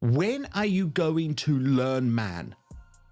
When are you going to learn, man,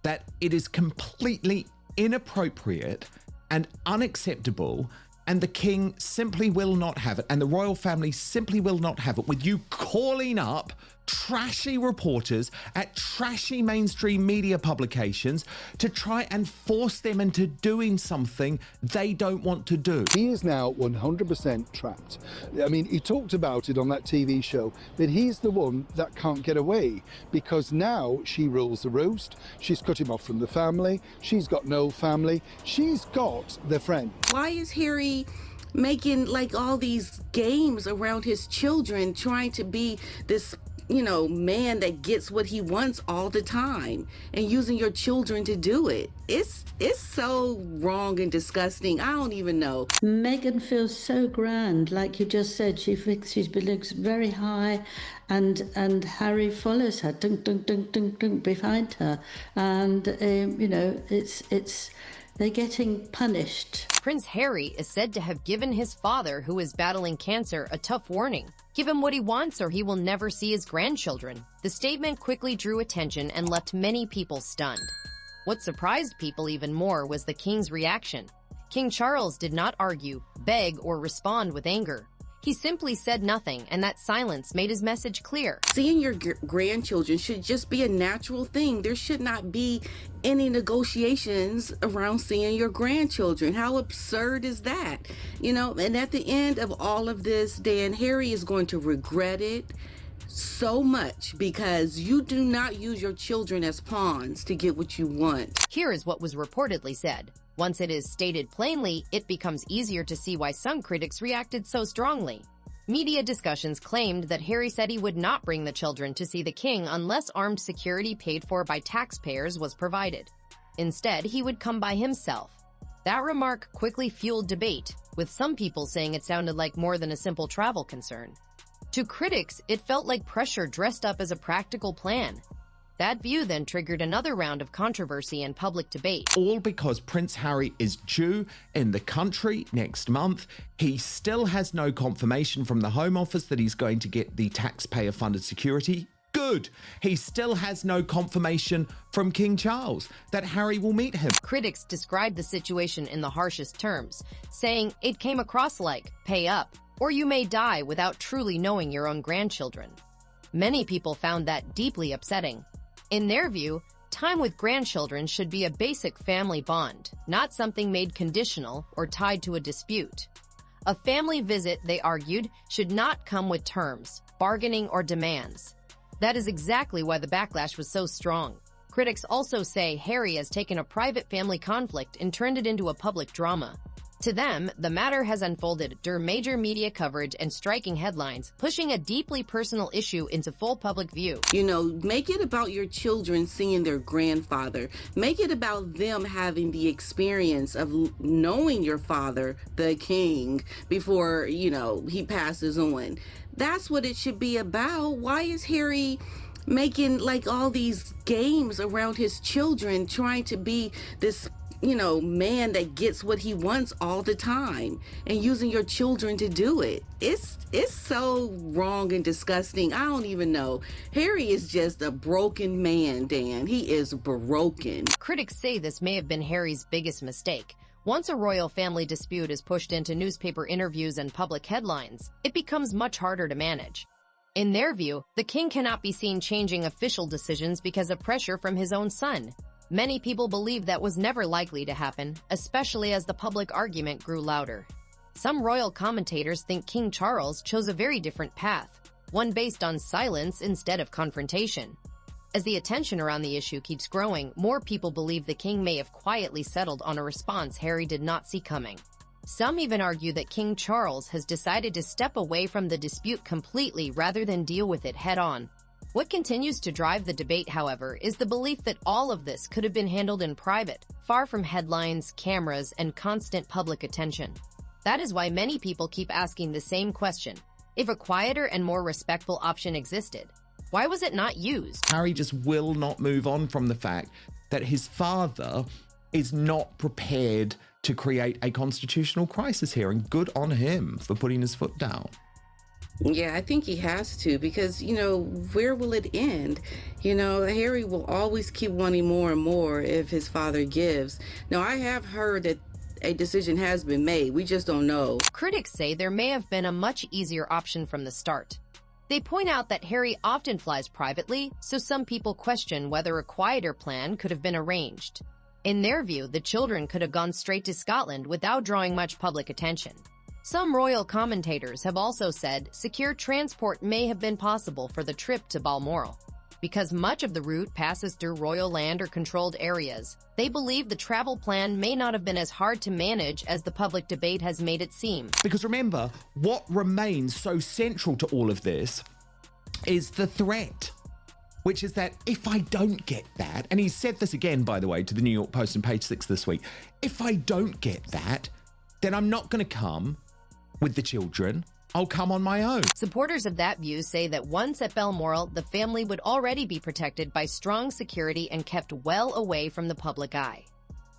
that it is completely inappropriate and unacceptable, and the king simply will not have it, and the royal family simply will not have it, with you calling up trashy reporters at trashy mainstream media publications to try and force them into doing something they don't want to do? He is now 100% trapped. I mean, he talked about it on that TV show, that he's the one that can't get away, because now she rules the roost. She's cut him off from the family. She's got no family. She's got the friend. Why is Harry making like all these games around his children, trying to be this man that gets what he wants all the time, and using your children to do it? It's so wrong and disgusting. I don't even know. Meghan feels so grand, like you just said. She looks very high, and Harry follows her, dunk, dunk, dunk, dunk, dunk, behind her, and it's they're getting punished. Prince Harry is said to have given his father, who is battling cancer, a tough warning. Give him what he wants or he will never see his grandchildren. The statement quickly drew attention and left many people stunned. What surprised people even more was the king's reaction. King Charles did not argue, beg, or respond with anger. He simply said nothing, and that silence made his message clear. Seeing your grandchildren should just be a natural thing. There should not be any negotiations around seeing your grandchildren. How absurd is that? And at the end of all of this, Dan, Harry is going to regret it so much, because you do not use your children as pawns to get what you want. Here is what was reportedly said. Once it is stated plainly, it becomes easier to see why some critics reacted so strongly. Media discussions claimed that Harry said he would not bring the children to see the king unless armed security paid for by taxpayers was provided. Instead, he would come by himself. That remark quickly fueled debate, with some people saying it sounded like more than a simple travel concern. To critics, it felt like pressure dressed up as a practical plan. That view then triggered another round of controversy and public debate. All because Prince Harry is due in the country next month. He still has no confirmation from the Home Office that he's going to get the taxpayer-funded security. Good. He still has no confirmation from King Charles that Harry will meet him. Critics described the situation in the harshest terms, saying it came across like, pay up, or you may die without truly knowing your own grandchildren. Many people found that deeply upsetting. In their view, time with grandchildren should be a basic family bond, not something made conditional or tied to a dispute. A family visit, they argued, should not come with terms, bargaining, or demands. That is exactly why the backlash was so strong. Critics also say Harry has taken a private family conflict and turned it into a public drama. To them, the matter has unfolded during major media coverage and striking headlines, pushing a deeply personal issue into full public view. Make it about your children seeing their grandfather. Make it about them having the experience of knowing your father, the king, before, he passes on. That's what it should be about. Why is Harry making like all these games around his children, trying to be this man that gets what he wants all the time, and using your children to do it? It's so wrong and disgusting. I don't even know. Harry is just a broken man, Dan. He is broken. Critics say this may have been Harry's biggest mistake. Once a royal family dispute is pushed into newspaper interviews and public headlines, it becomes much harder to manage. In their view, the king cannot be seen changing official decisions because of pressure from his own son. Many people believe that was never likely to happen, especially as the public argument grew louder. Some royal commentators think King Charles chose a very different path, one based on silence instead of confrontation. As the attention around the issue keeps growing, more people believe the king may have quietly settled on a response Harry did not see coming. Some even argue that King Charles has decided to step away from the dispute completely rather than deal with it head-on. What continues to drive the debate, however, is the belief that all of this could have been handled in private, far from headlines, cameras, and constant public attention. That is why many people keep asking the same question. If a quieter and more respectful option existed, why was it not used? Harry just will not move on from the fact that his father is not prepared to create a constitutional crisis here, and good on him for putting his foot down. Yeah, I think he has to because, where will it end? Harry will always keep wanting more and more if his father gives. Now, I have heard that a decision has been made. We just don't know. Critics say there may have been a much easier option from the start. They point out that Harry often flies privately, so some people question whether a quieter plan could have been arranged. In their view, the children could have gone straight to Scotland without drawing much public attention. Some royal commentators have also said secure transport may have been possible for the trip to Balmoral. Because much of the route passes through royal land or controlled areas, they believe the travel plan may not have been as hard to manage as the public debate has made it seem. Because remember, what remains so central to all of this is the threat, which is that if I don't get that, and he said this again, by the way, to the New York Post on page 6 this week, if I don't get that, then I'm not going to come with the children. I'll come on my own. Supporters of that view say that once at Balmoral, the family would already be protected by strong security and kept well away from the public eye.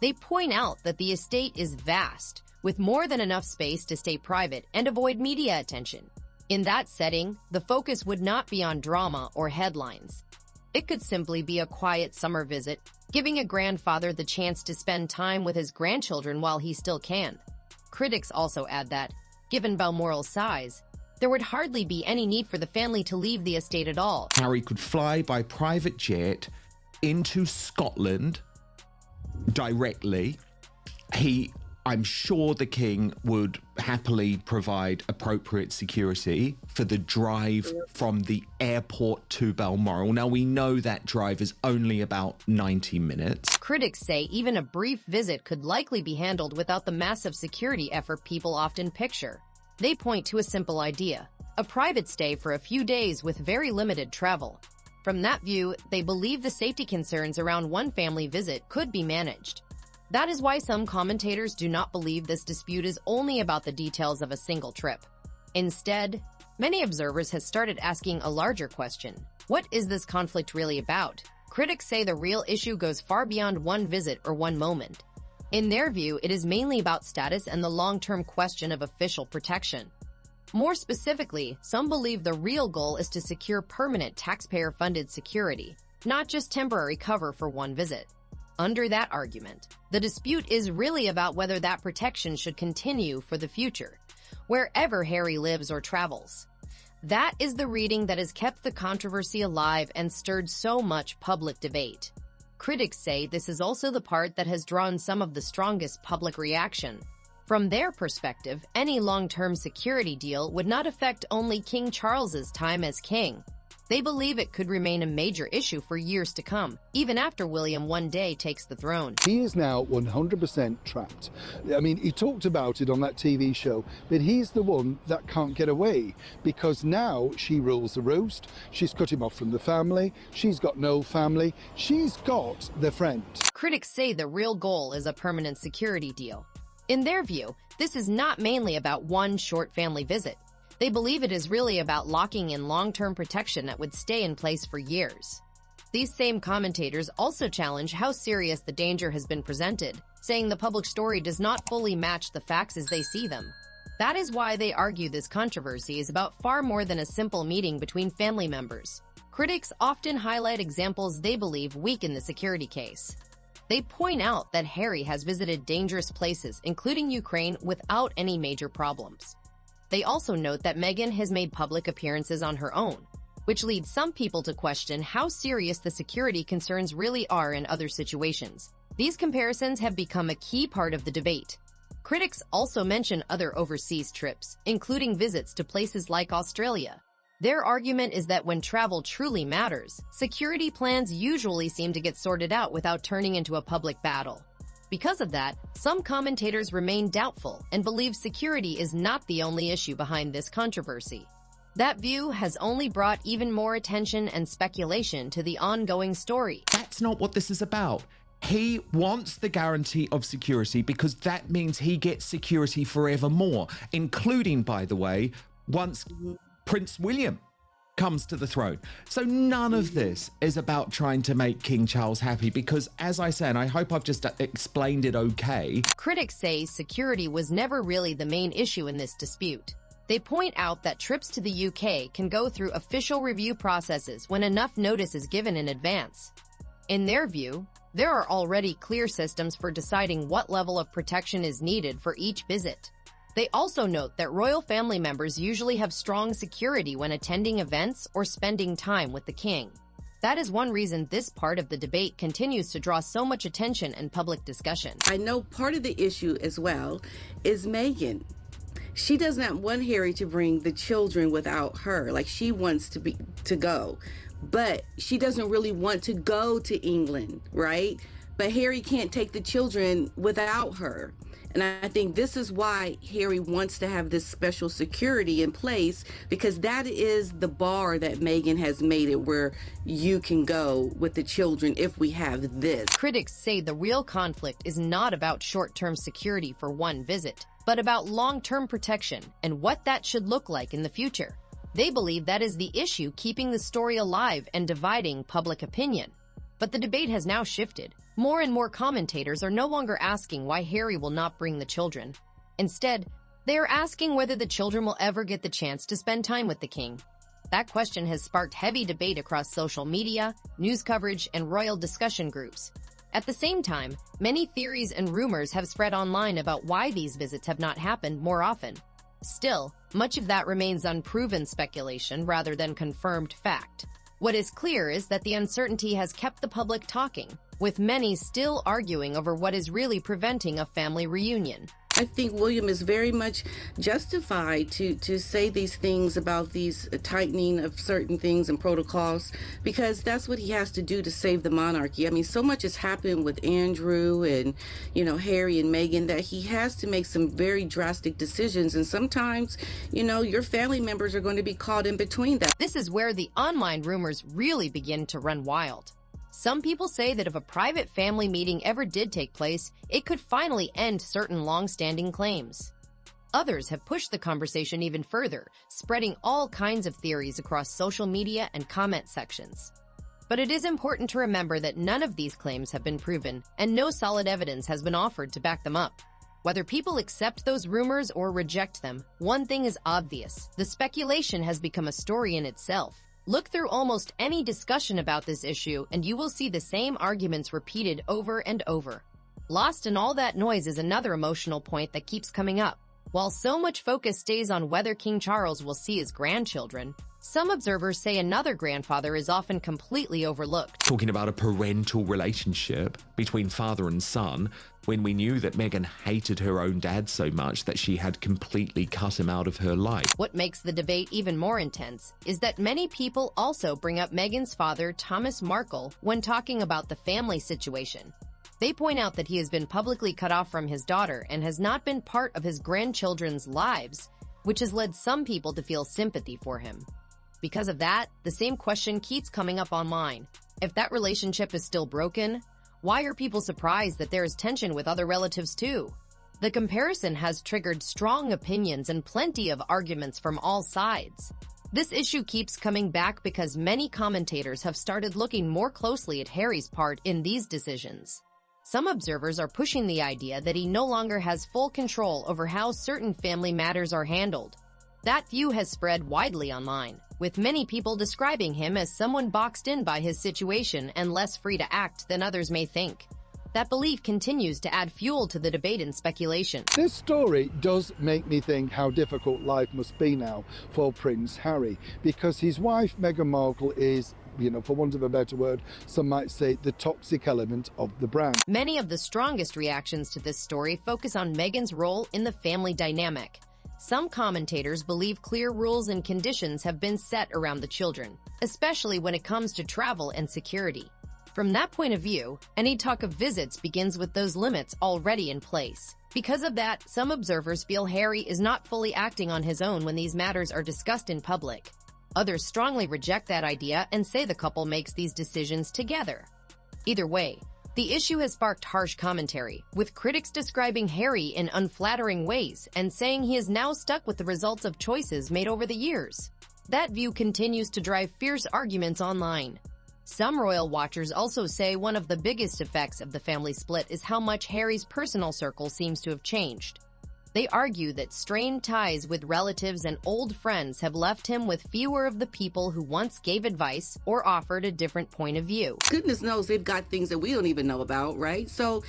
They point out that the estate is vast, with more than enough space to stay private and avoid media attention. In that setting, the focus would not be on drama or headlines. It could simply be a quiet summer visit, giving a grandfather the chance to spend time with his grandchildren while he still can. Critics also add that, given Balmoral's size, there would hardly be any need for the family to leave the estate at all. Harry could fly by private jet into Scotland directly. I'm sure the king would happily provide appropriate security for the drive from the airport to Balmoral. Now, we know that drive is only about 90 minutes. Critics say even a brief visit could likely be handled without the massive security effort people often picture. They point to a simple idea: a private stay for a few days with very limited travel. From that view, they believe the safety concerns around one family visit could be managed. That is why some commentators do not believe this dispute is only about the details of a single trip. Instead, many observers have started asking a larger question: what is this conflict really about? Critics say the real issue goes far beyond one visit or one moment. In their view, it is mainly about status and the long-term question of official protection. More specifically, some believe the real goal is to secure permanent taxpayer-funded security, not just temporary cover for one visit. Under that argument, the dispute is really about whether that protection should continue for the future, wherever Harry lives or travels. That is the reading that has kept the controversy alive and stirred so much public debate. Critics say this is also the part that has drawn some of the strongest public reaction. From their perspective, any long-term security deal would not affect only King Charles's time as king. They believe it could remain a major issue for years to come, even after William one day takes the throne. He is now 100% trapped. I mean, he talked about it on that TV show, but he's the one that can't get away because now she rules the roost. She's cut him off from the family. She's got no family. She's got the friend. Critics say the real goal is a permanent security deal. In their view, this is not mainly about one short family visit. They believe it is really about locking in long-term protection that would stay in place for years. These same commentators also challenge how serious the danger has been presented, saying the public story does not fully match the facts as they see them. That is why they argue this controversy is about far more than a simple meeting between family members. Critics often highlight examples they believe weaken the security case. They point out that Harry has visited dangerous places, including Ukraine, without any major problems. They also note that Meghan has made public appearances on her own, which leads some people to question how serious the security concerns really are in other situations. These comparisons have become a key part of the debate. Critics also mention other overseas trips, including visits to places like Australia. Their argument is that when travel truly matters, security plans usually seem to get sorted out without turning into a public battle. Because of that, some commentators remain doubtful and believe security is not the only issue behind this controversy. That view has only brought even more attention and speculation to the ongoing story. That's not what this is about. He wants the guarantee of security because that means he gets security forevermore, including, by the way, once Prince William comes to the throne. So none of this is about trying to make King Charles happy because, as I say, and I hope I've just explained it okay. Critics say security was never really the main issue in this dispute. They point out that trips to the UK can go through official review processes when enough notice is given in advance. In their view, there are already clear systems for deciding what level of protection is needed for each visit. They also note that royal family members usually have strong security when attending events or spending time with the king. That is one reason this part of the debate continues to draw so much attention and public discussion. I know part of the issue as well is Meghan. She does not want Harry to bring the children without her. Like, she wants to go, but she doesn't really want to go to England, right? But Harry can't take the children without her. And I think this is why Harry wants to have this special security in place, because that is the bar that Meghan has made it where you can go with the children if we have this. Critics say the real conflict is not about short-term security for one visit, but about long-term protection and what that should look like in the future. They believe that is the issue keeping the story alive and dividing public opinion. But the debate has now shifted. More and more commentators are no longer asking why Harry will not bring the children. Instead, they are asking whether the children will ever get the chance to spend time with the king. That question has sparked heavy debate across social media, news coverage, and royal discussion groups. At the same time, many theories and rumors have spread online about why these visits have not happened more often. Still, much of that remains unproven speculation rather than confirmed fact. What is clear is that the uncertainty has kept the public talking, with many still arguing over what is really preventing a family reunion. I think William is very much justified to say these things about these tightening of certain things and protocols, because that's what he has to do to save the monarchy. I mean, so much has happened with Andrew and, Harry and Meghan that he has to make some very drastic decisions. And sometimes, your family members are going to be caught in between that. This is where the online rumors really begin to run wild. Some people say that if a private family meeting ever did take place, it could finally end certain long-standing claims. Others have pushed the conversation even further, spreading all kinds of theories across social media and comment sections. But it is important to remember that none of these claims have been proven, and no solid evidence has been offered to back them up. Whether people accept those rumors or reject them, one thing is obvious: the speculation has become a story in itself. Look through almost any discussion about this issue, and you will see the same arguments repeated over and over. Lost in all that noise is another emotional point that keeps coming up. While so much focus stays on whether King Charles will see his grandchildren, some observers say another grandfather is often completely overlooked. Talking about a parental relationship between father and son, when we knew that Meghan hated her own dad so much that she had completely cut him out of her life. What makes the debate even more intense is that many people also bring up Meghan's father, Thomas Markle, when talking about the family situation. They point out that he has been publicly cut off from his daughter and has not been part of his grandchildren's lives, which has led some people to feel sympathy for him. Because of that, the same question keeps coming up online. If that relationship is still broken, why are people surprised that there is tension with other relatives too? The comparison has triggered strong opinions and plenty of arguments from all sides. This issue keeps coming back because many commentators have started looking more closely at Harry's part in these decisions. Some observers are pushing the idea that he no longer has full control over how certain family matters are handled. That view has spread widely online, with many people describing him as someone boxed in by his situation and less free to act than others may think. That belief continues to add fuel to the debate and speculation. This story does make me think how difficult life must be now for Prince Harry, because his wife Meghan Markle is, for want of a better word, some might say the toxic element of the brand. Many of the strongest reactions to this story focus on Meghan's role in the family dynamic. Some commentators believe clear rules and conditions have been set around the children, especially when it comes to travel and security. From that point of view, any talk of visits begins with those limits already in place. Because of that, some observers feel Harry is not fully acting on his own when these matters are discussed in public. Others strongly reject that idea and say the couple makes these decisions together. Either way, the issue has sparked harsh commentary, with critics describing Harry in unflattering ways and saying he is now stuck with the results of choices made over the years. That view continues to drive fierce arguments online. Some royal watchers also say one of the biggest effects of the family split is how much Harry's personal circle seems to have changed. They argue that strained ties with relatives and old friends have left him with fewer of the people who once gave advice or offered a different point of view. Goodness knows they've got things that we don't even know about, right? So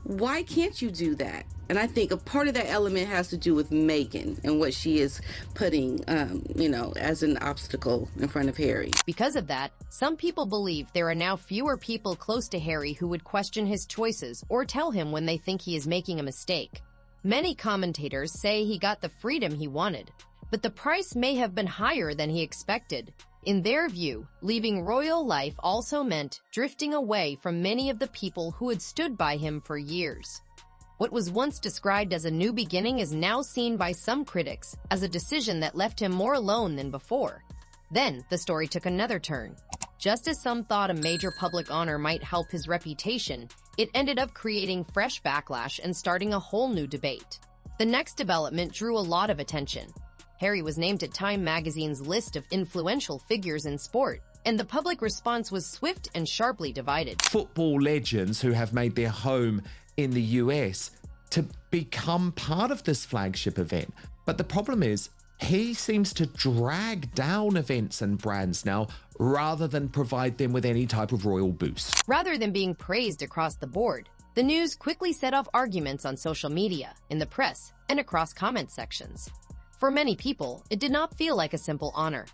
why can't you do that? And I think a part of that element has to do with Meghan and what she is putting, as an obstacle in front of Harry. Because of that, some people believe there are now fewer people close to Harry who would question his choices or tell him when they think he is making a mistake. Many commentators say he got the freedom he wanted, but the price may have been higher than he expected. In their view, leaving royal life also meant drifting away from many of the people who had stood by him for years. What was once described as a new beginning is now seen by some critics as a decision that left him more alone than before. Then, the story took another turn. Just as some thought a major public honor might help his reputation, it ended up creating fresh backlash and starting a whole new debate. The next development drew a lot of attention. Harry was named to Time magazine's list of influential figures in sport, and the public response was swift and sharply divided. Football legends who have made their home in the US to become part of this flagship event. But the problem is, he seems to drag down events and brands now rather than provide them with any type of royal boost. Rather than being praised across the board, the news quickly set off arguments on social media, in the press, and across comment sections. For many people, it did not feel like a simple honor.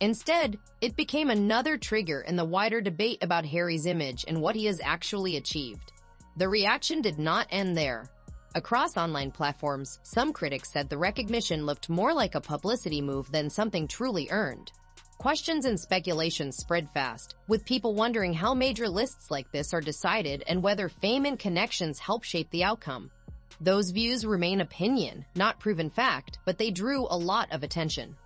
Instead, it became another trigger in the wider debate about Harry's image and what he has actually achieved. The reaction did not end there. Across online platforms, some critics said the recognition looked more like a publicity move than something truly earned. Questions and speculation spread fast, with people wondering how major lists like this are decided and whether fame and connections help shape the outcome. Those views remain opinion, not proven fact, but they drew a lot of attention.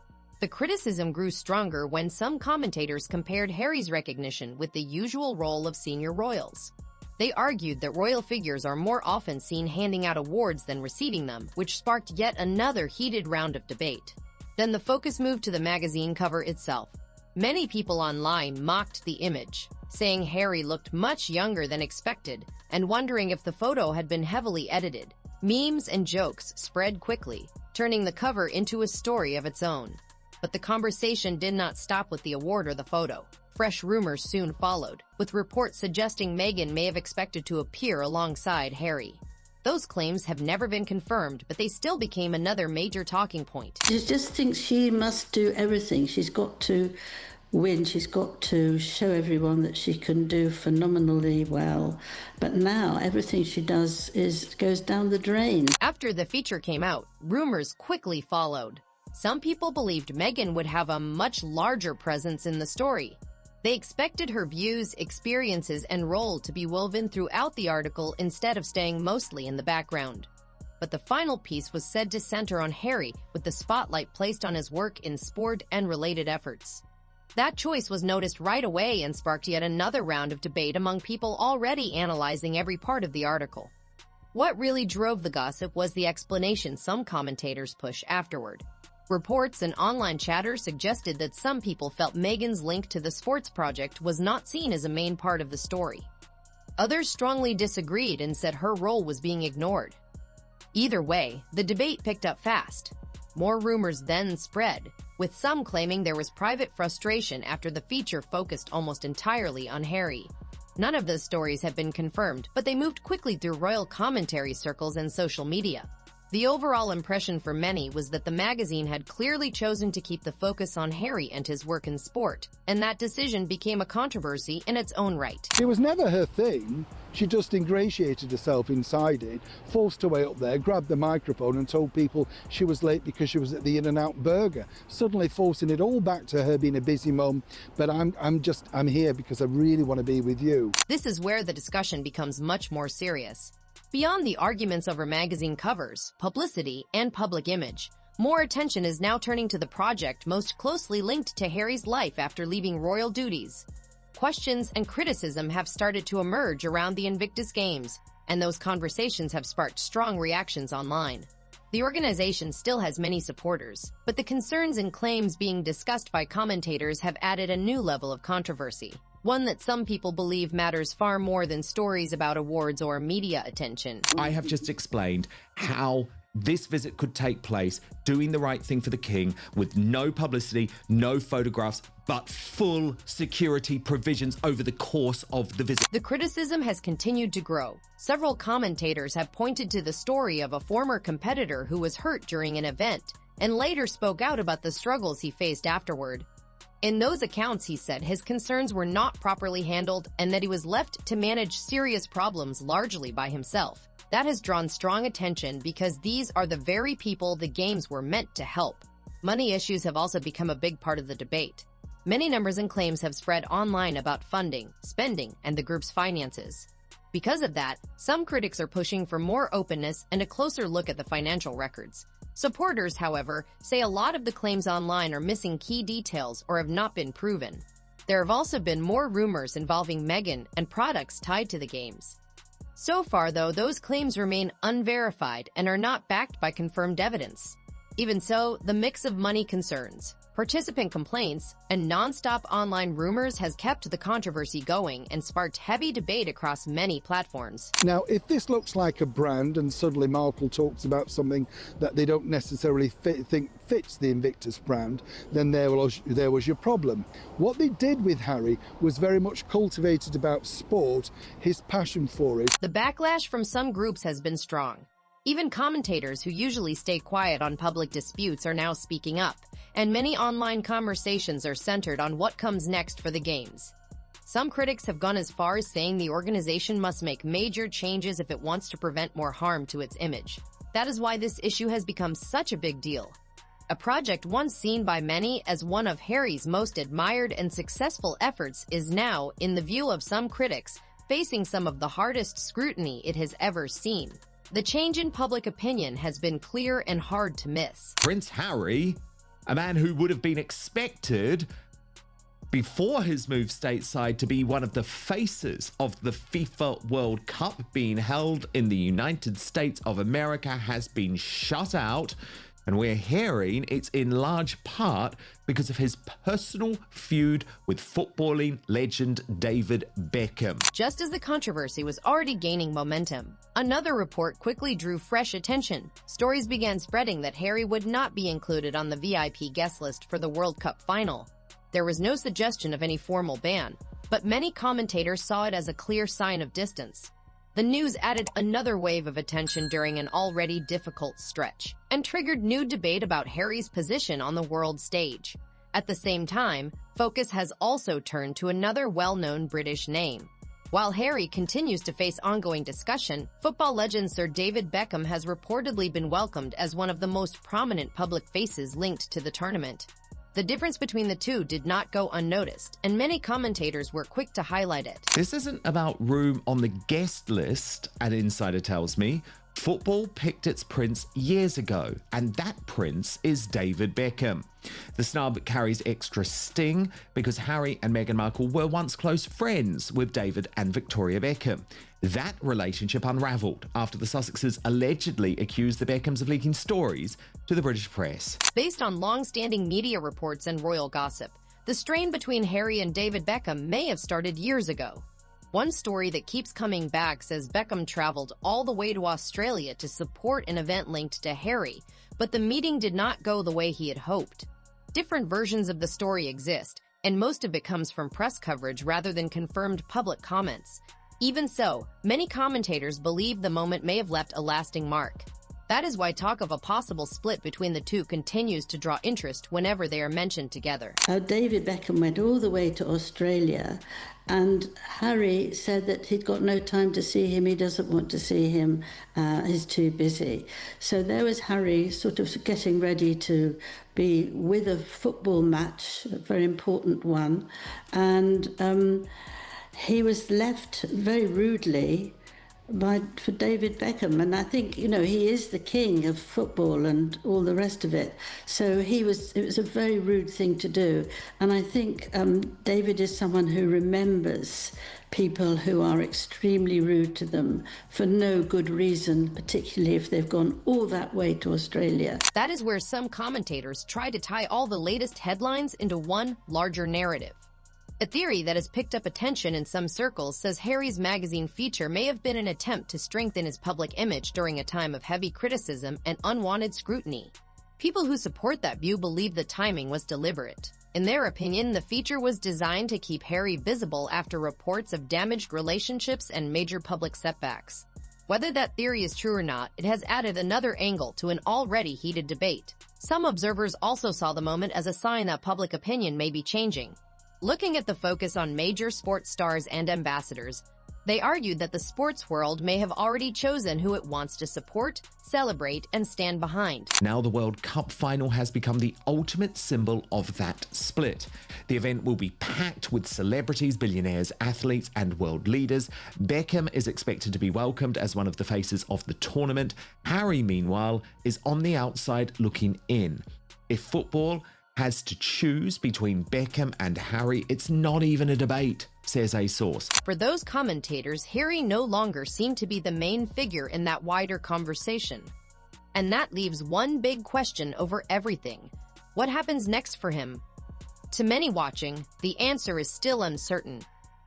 The criticism grew stronger when some commentators compared Harry's recognition with the usual role of senior royals. They argued that royal figures are more often seen handing out awards than receiving them, which sparked yet another heated round of debate. Then the focus moved to the magazine cover itself. Many people online mocked the image, saying Harry looked much younger than expected and wondering if the photo had been heavily edited. Memes and jokes spread quickly, turning the cover into a story of its own. But the conversation did not stop with the award or the photo. Fresh rumors soon followed, with reports suggesting Meghan may have expected to appear alongside Harry. Those claims have never been confirmed, but they still became another major talking point. She just thinks she must do everything. She's got to win. She's got to show everyone that she can do phenomenally well. But now everything she does goes down the drain. After the feature came out, rumors quickly followed. Some people believed Meghan would have a much larger presence in the story. They expected her views, experiences, and role to be woven throughout the article instead of staying mostly in the background. But the final piece was said to center on Harry, with the spotlight placed on his work in sport and related efforts. That choice was noticed right away and sparked yet another round of debate among people already analyzing every part of the article. What really drove the gossip was the explanation some commentators pushed afterward. Reports and online chatter suggested that some people felt Meghan's link to the sports project was not seen as a main part of the story. Others strongly disagreed and said her role was being ignored. Either way, the debate picked up fast. More rumors then spread, with some claiming there was private frustration after the feature focused almost entirely on Harry. None of those stories have been confirmed, but they moved quickly through royal commentary circles and social media. The overall impression for many was that the magazine had clearly chosen to keep the focus on Harry and his work in sport, and that decision became a controversy in its own right. It was never her thing. She just ingratiated herself inside it, forced her way up there, grabbed the microphone and told people she was late because she was at the In-N-Out Burger, suddenly forcing it all back to her being a busy mum. But I'm here because I really want to be with you. This is where the discussion becomes much more serious. Beyond the arguments over magazine covers, publicity, and public image, more attention is now turning to the project most closely linked to Harry's life after leaving royal duties. Questions and criticism have started to emerge around the Invictus Games, and those conversations have sparked strong reactions online. The organization still has many supporters, but the concerns and claims being discussed by commentators have added a new level of controversy. One that some people believe matters far more than stories about awards or media attention. I have just explained how this visit could take place doing the right thing for the king with no publicity, no photographs, but full security provisions over the course of the visit. The criticism has continued to grow. Several commentators have pointed to the story of a former competitor who was hurt during an event and later spoke out about the struggles he faced afterward. In those accounts, he said his concerns were not properly handled and that he was left to manage serious problems largely by himself. That has drawn strong attention because these are the very people the games were meant to help. Money issues have also become a big part of the debate. Many numbers and claims have spread online about funding, spending, and the group's finances. Because of that, some critics are pushing for more openness and a closer look at the financial records. Supporters, however, say a lot of the claims online are missing key details or have not been proven. There have also been more rumors involving Meghan and products tied to the games. So far, though, those claims remain unverified and are not backed by confirmed evidence. Even so, the mix of money concerns, participant complaints, and non-stop online rumors has kept the controversy going and sparked heavy debate across many platforms. Now, if this looks like a brand and suddenly Markle talks about something that they don't necessarily think fits the Invictus brand, then there was your problem. What they did with Harry was very much cultivated about sport, his passion for it. The backlash from some groups has been strong. Even commentators who usually stay quiet on public disputes are now speaking up, and many online conversations are centered on what comes next for the games. Some critics have gone as far as saying the organization must make major changes if it wants to prevent more harm to its image. That is why this issue has become such a big deal. A project once seen by many as one of Harry's most admired and successful efforts is now, in the view of some critics, facing some of the hardest scrutiny it has ever seen. The change in public opinion has been clear and hard to miss. Prince Harry, a man who would have been expected before his move stateside to be one of the faces of the FIFA World Cup being held in the United States of America, has been shut out. And we're hearing it's in large part because of his personal feud with footballing legend David Beckham. Just as the controversy was already gaining momentum, another report quickly drew fresh attention. Stories began spreading that Harry would not be included on the VIP guest list for the World Cup final. There was no suggestion of any formal ban, but many commentators saw it as a clear sign of distance. The news added another wave of attention during an already difficult stretch and triggered new debate about Harry's position on the world stage. At the same time, focus has also turned to another well-known British name. While Harry continues to face ongoing discussion, football legend Sir David Beckham has reportedly been welcomed as one of the most prominent public faces linked to the tournament. The difference between the two did not go unnoticed, and many commentators were quick to highlight it. This isn't about room on the guest list, an insider tells me. Football picked its prince years ago, and that prince is David Beckham. The snub carries extra sting because Harry and Meghan Markle were once close friends with David and Victoria Beckham. That relationship unravelled after the Sussexes allegedly accused the Beckhams of leaking stories to the British press. Based on long-standing media reports and royal gossip, the strain between Harry and David Beckham may have started years ago. One story that keeps coming back says Beckham traveled all the way to Australia to support an event linked to Harry, but the meeting did not go the way he had hoped. Different versions of the story exist, and most of it comes from press coverage rather than confirmed public comments. Even so, many commentators believe the moment may have left a lasting mark. That is why talk of a possible split between the two continues to draw interest whenever they are mentioned together. David Beckham went all the way to Australia, and Harry said that he'd got no time to see him, he doesn't want to see him, he's too busy. So there was Harry sort of getting ready to be with a football match, a very important one, and he was left very rudely for David Beckham, and I think, he is the king of football and all the rest of it. So it was a very rude thing to do, and I think David is someone who remembers people who are extremely rude to them for no good reason, particularly if they've gone all that way to Australia. That is where some commentators try to tie all the latest headlines into one larger narrative. A theory that has picked up attention in some circles says Harry's magazine feature may have been an attempt to strengthen his public image during a time of heavy criticism and unwanted scrutiny. People who support that view believe the timing was deliberate. In their opinion, the feature was designed to keep Harry visible after reports of damaged relationships and major public setbacks. Whether that theory is true or not, it has added another angle to an already heated debate. Some observers also saw the moment as a sign that public opinion may be changing. Looking at the focus on major sports stars and ambassadors, they argued that the sports world may have already chosen who it wants to support, celebrate, and stand behind. Now the World Cup final has become the ultimate symbol of that split. The event will be packed with celebrities, billionaires, athletes, and world leaders. Beckham is expected to be welcomed as one of the faces of the tournament. Harry, meanwhile, is on the outside looking in. If football has to choose between Beckham and Harry, it's not even a debate, says a source. For those commentators, Harry no longer seemed to be the main figure in that wider conversation. And that leaves one big question over everything. What happens next for him? To many watching, the answer is still uncertain.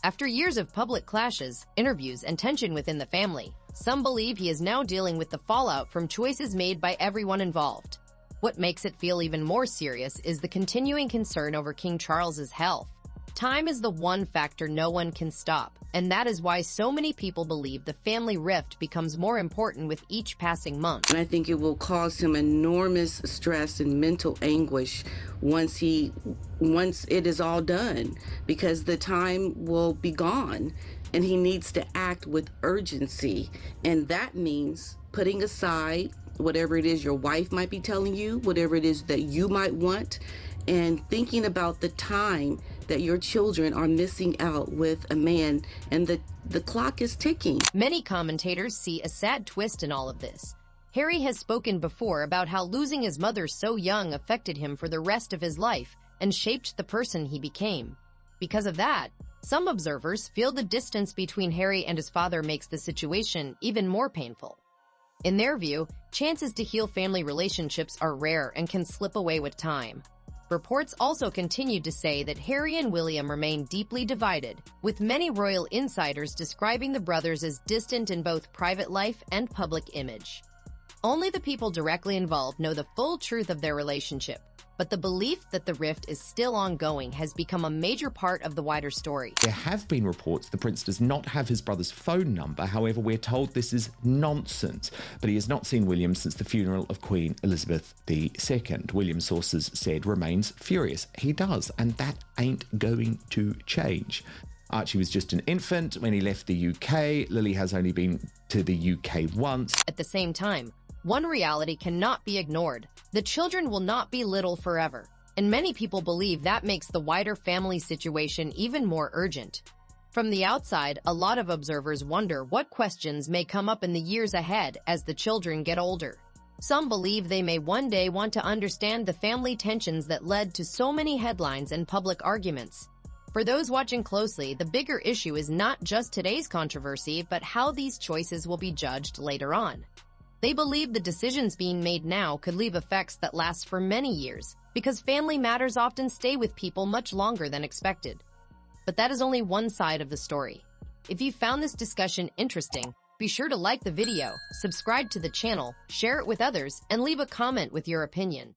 After years of public clashes, interviews, and tension within the family, some believe he is now dealing with the fallout from choices made by everyone involved. What makes it feel even more serious is the continuing concern over King Charles's health. Time is the one factor no one can stop, and that is why so many people believe the family rift becomes more important with each passing month. And I think it will cause him enormous stress and mental anguish once it is all done, because the time will be gone and he needs to act with urgency. And that means putting aside whatever it is your wife might be telling you, whatever it is that you might want, and thinking about the time that your children are missing out with a man, and the clock is ticking. Many commentators see a sad twist in all of this. Harry has spoken before about how losing his mother so young affected him for the rest of his life and shaped the person he became. Because of that, some observers feel the distance between Harry and his father makes the situation even more painful. In their view, chances to heal family relationships are rare and can slip away with time. Reports also continued to say that Harry and William remain deeply divided, with many royal insiders describing the brothers as distant in both private life and public image. Only the people directly involved know the full truth of their relationship, but the belief that the rift is still ongoing has become a major part of the wider story. There have been reports the prince does not have his brother's phone number. However, we're told this is nonsense, but he has not seen William since the funeral of Queen Elizabeth II. William's sources said remains furious. He does, and that ain't going to change. Archie was just an infant when he left the UK. Lily has only been to the UK once. At the same time, one reality cannot be ignored. The children will not be little forever, and many people believe that makes the wider family situation even more urgent. From the outside, a lot of observers wonder what questions may come up in the years ahead as the children get older. Some believe they may one day want to understand the family tensions that led to so many headlines and public arguments. For those watching closely, the bigger issue is not just today's controversy, but how these choices will be judged later on. They believe the decisions being made now could leave effects that last for many years, because family matters often stay with people much longer than expected. But that is only one side of the story. If you found this discussion interesting, be sure to like the video, subscribe to the channel, share it with others, and leave a comment with your opinion.